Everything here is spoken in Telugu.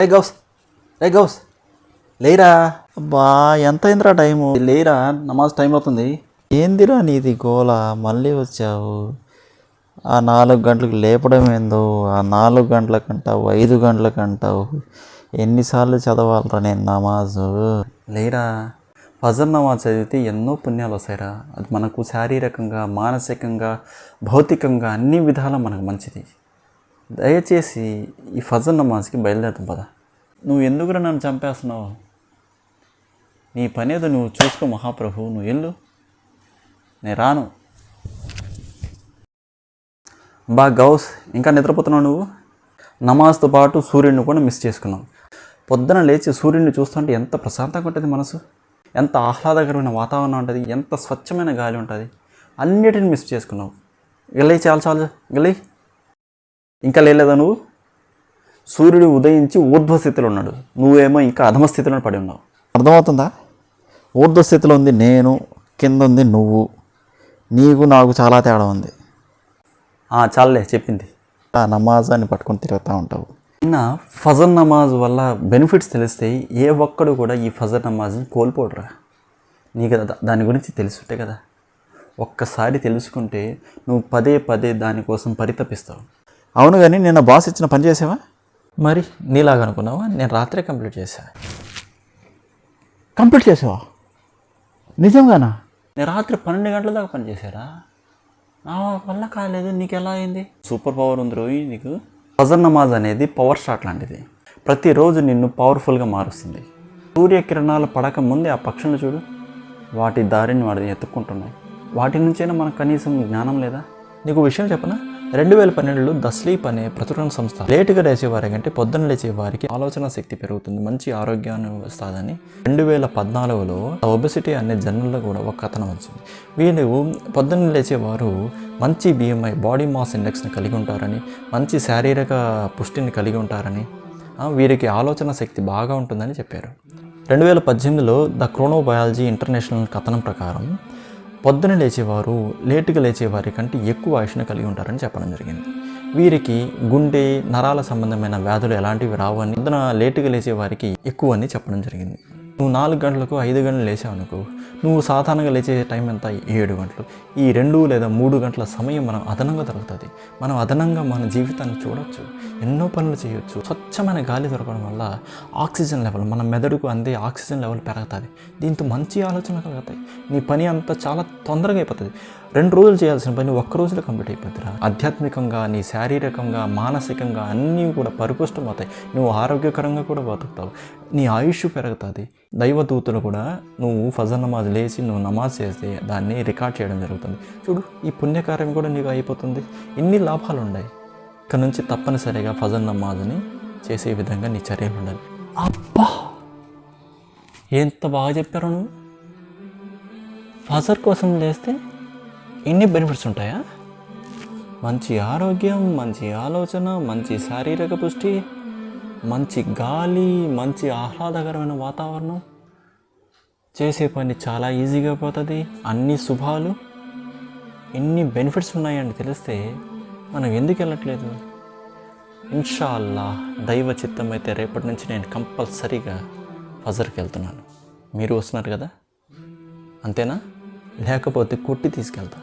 రే గౌస్ రే గౌస్ లేరా. అబ్బా ఎంత అయిందిరా టైము, లేరా నమాజ్ టైం అవుతుంది. ఏందిరా నీది గోల, మళ్ళీ వచ్చావు. ఆ 4 గంటలకు లేపడం ఏందో, ఆ 4 గంటలకంటావు, 5 గంటలకంటావు. ఎన్నిసార్లు చదవాలరా నేను నమాజు. లేరా, ఫజర్ నమాజ్ చదివితే ఎన్నో పుణ్యాలు వస్తాయిరా. అది మనకు శారీరకంగా, మానసికంగా, భౌతికంగా అన్ని విధాలా మనకు మంచిది. దయచేసి ఈ ఫజర్ నమాజ్కి బయలుదేరుతాం పద. నువ్వు ఎందుకురా నన్ను చంపేస్తున్నావు? నీ పని ఏదో నువ్వు చూసుకో మహాప్రభు, నువ్వు వెళ్ళు, నేను రాను. బా గౌస్, ఇంకా నిద్రపోతున్నావు నువ్వు. నమాజ్తో పాటు సూర్యుడిని కూడా మిస్ చేసుకున్నావు. పొద్దున లేచి సూర్యుడిని చూస్తుంటే ఎంత ప్రశాంతంగా ఉంటుంది మనసు, ఎంత ఆహ్లాదకరమైన వాతావరణం ఉంటుంది, ఎంత స్వచ్ఛమైన గాలి ఉంటుంది. అన్నిటిని మిస్ చేసుకున్నావు. గెలై చాలు చాలు గెలై. ఇంకా లేలేదా నువ్వు? సూర్యుడు ఉదయించి ఊర్ధ్వస్థితిలో ఉన్నాడు, నువ్వేమో ఇంకా అధమస్థితిలో పడి ఉన్నావు. అర్థమవుతుందా? ఊర్ధ్వస్థితిలో ఉంది నేను, కింద ఉంది నువ్వు. నీకు నాకు చాలా తేడా ఉంది. చాలే చెప్పింది. ఆ నమాజాన్ని పట్టుకొని తిరుగుతూ ఉంటావు. నిన్న ఫజర్ నమాజ్ వల్ల బెనిఫిట్స్ తెలిస్తే ఏ ఒక్కడు కూడా ఈ ఫజర్ నమాజ్ని కోల్పోడురా. నీకు దాని గురించి తెలుసుంటే కదా, ఒక్కసారి తెలుసుకుంటే నువ్వు పదే పదే దానికోసం పరితపిస్తావు. అవును, కానీ నిన్న బాస్ ఇచ్చిన పని చేసావా? మరి నీలాగా అనుకున్నావా? నేను రాత్రే కంప్లీట్ చేశా. కంప్లీట్ చేసావా? నిజంగానా? నేను రాత్రి 12 గంటల దాకా పని చేశారా? నా వల్ల కాలేదు, నీకు ఎలా అయింది? సూపర్ పవర్ ఉంది రోయి నీకు. ఫజర్ నమాజ్ అనేది పవర్ షాట్ లాంటిది. ప్రతిరోజు నిన్ను పవర్ఫుల్గా మారుస్తుంది. సూర్యకిరణాలు పడక ముందే ఆ పక్షులను చూడు, వాటి దారిని వాడిని ఎత్తుక్కుంటున్నాయి. వాటి నుంచైనా మనకు కనీసం జ్ఞానం లేదా? నీకు విషయం చెప్పనా? 2012లో ద స్లీప్ అనే ప్రచురణ సంస్థ లేటుగా లేచేవారి కంటే పొద్దున్న లేచే వారికి ఆలోచన శక్తి పెరుగుతుంది, మంచి ఆరోగ్యాన్ని వస్తుందని 2014లో ఒబెసిటీ అనే జర్నల్లో కూడా ఒక కథనం వచ్చింది. వీళ్ళు పొద్దున్న లేచేవారు మంచి BMI బాడీ మాస్ ఇండెక్స్ని కలిగి ఉంటారని, మంచి శారీరక పుష్టిని కలిగి ఉంటారని, వీరికి ఆలోచన శక్తి బాగా ఉంటుందని చెప్పారు. 2018లో ద క్రోనోబయాలజీ ఇంటర్నేషనల్ కథనం ప్రకారం పొద్దున లేచేవారు లేటుగా లేచేవారి కంటే ఎక్కువ ఆయుష్ను కలిగి ఉంటారని చెప్పడం జరిగింది. వీరికి గుండె నరాల సంబంధమైన వ్యాధులు ఎలాంటివి రావు అని, పొద్దున లేటుగా లేచేవారికి ఎక్కువ అని చెప్పడం జరిగింది. నువ్వు 4 గంటలకు 5 గంటలు లేచావు అనుకో, నువ్వు సాధారణంగా లేచే టైం ఎంత? 7 గంటలు. ఈ 2 లేదా 3 గంటల సమయం మనం అదనంగా దొరుకుతుంది. మనం అదనంగా మన జీవితాన్ని చూడవచ్చు, ఎన్నో పనులు చేయొచ్చు. స్వచ్ఛమైన గాలి దొరకడం వల్ల ఆక్సిజన్ లెవెల్, మన మెదడుకు అందే ఆక్సిజన్ లెవెల్ పెరుగుతుంది. దీంతో మంచి ఆలోచనలు కలుగుతాయి. నీ పని అంతా చాలా తొందరగా అయిపోతుంది. 2 రోజులు చేయాల్సిన పని 1 రోజులో కంప్లీట్ అయిపోతుందిరా. ఆధ్యాత్మికంగా, నీ శారీరకంగా, మానసికంగా అన్నీ కూడా పరిపుష్టమవుతాయి. నువ్వు ఆరోగ్యకరంగా కూడా బతుకుతావు, నీ ఆయుష్ పెరుగుతుంది. దైవదూతలు కూడా నువ్వు ఫజర్ నమాజ్ లేచి నువ్వు నమాజ్ చేస్తే దాన్ని రికార్డ్ చేయడం జరుగుతుంది. చూడు, ఈ పుణ్యకార్యం కూడా నీకు అయిపోతుంది. ఇన్ని లాభాలు ఉన్నాయి. ఇక్కడ నుంచి తప్పనిసరిగా ఫజర్ నమాజ్ని చేసే విధంగా నీ చర్యలు ఉండాలి. అబ్బా, ఎంత బాగా చెప్పారు నువ్వు. ఫజర్ కోసం లేస్తే ఇన్ని బెనిఫిట్స్ ఉంటాయా? మంచి ఆరోగ్యం, మంచి ఆలోచన, మంచి శారీరక పుష్టి, మంచి గాలి, మంచి ఆహ్లాదకరమైన వాతావరణం, చేసే పని చాలా ఈజీగా పోతుంది, అన్ని శుభాలు, ఎన్ని బెనిఫిట్స్ ఉన్నాయని తెలిస్తే మనం ఎందుకు వెళ్ళట్లేదు? ఇన్షా అల్లా దైవ చిత్తం అయితే రేపటి నుంచి నేను కంపల్సరీగా ఫజర్కి వెళ్తున్నాను. మీరు వస్తున్నారు కదా, అంతేనా? లేకపోతే కొట్టి తీసుకెళ్తా.